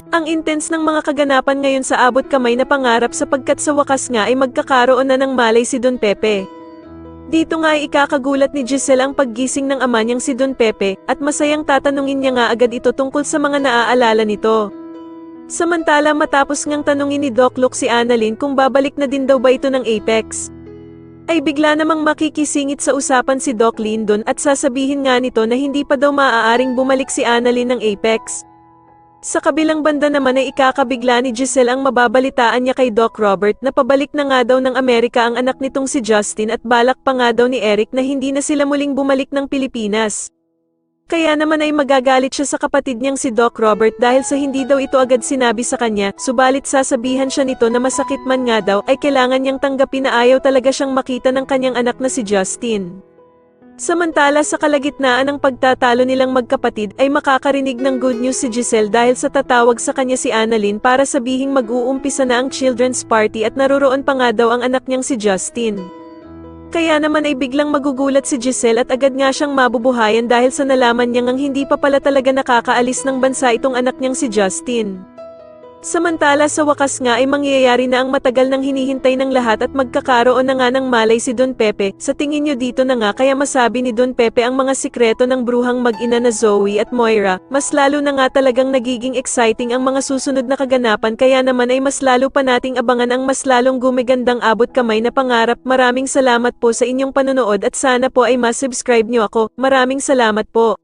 Ang intense ng mga kaganapan ngayon sa abot kamay na pangarap sapagkat sa wakas nga ay magkakaroon na ng malay si Don Pepe. Dito nga ay ikakagulat ni Giselle ang paggising ng ama niyang si Don Pepe, at masayang tatanungin niya nga agad ito tungkol sa mga naaalala nito. Samantala matapos ngang tanungin ni Doc Luke si Annalyn kung babalik na din daw ba ito ng Apex, ay bigla namang makikisingit sa usapan si Doc Lyndon at sasabihin nga nito na hindi pa daw maaaring bumalik si Annalyn ng Apex. Sa kabilang banda naman ay ikakabigla ni Giselle ang mababalitaan niya kay Doc Robert na pabalik na nga daw ng Amerika ang anak nitong si Justin at balak pa nga daw ni Eric na hindi na sila muling bumalik ng Pilipinas. Kaya naman ay magagalit siya sa kapatid niyang si Doc Robert dahil sa hindi daw ito agad sinabi sa kanya, subalit sasabihan siya nito na masakit man nga daw ay kailangan niyang tanggapin na ayaw talaga siyang makita ng kanyang anak na si Justin. Samantala sa kalagitnaan ng pagtatalo nilang magkapatid ay makakarinig ng good news si Giselle dahil sa tatawag sa kanya si Annalyn para sabihing mag-uumpisa na ang children's party at naroroon pa nga daw ang anak niyang si Justin. Kaya naman ay biglang magugulat si Giselle at agad nga siyang mabubuhayan dahil sa nalaman niyang ang hindi pa pala talaga nakakaalis ng bansa itong anak niyang si Justin. Samantala sa wakas nga ay mangyayari na ang matagal nang hinihintay ng lahat at magkakaroon na nga ng malay si Don Pepe. Sa tingin nyo dito na nga kaya masabi ni Don Pepe ang mga sikreto ng bruhang mag-ina na Zoe at Moira, mas lalo na nga talagang nagiging exciting ang mga susunod na kaganapan kaya naman ay mas lalo pa nating abangan ang mas lalong gumigandang abot kamay na pangarap. Maraming salamat po sa inyong panonood at sana po ay ma-subscribe nyo ako. Maraming salamat po.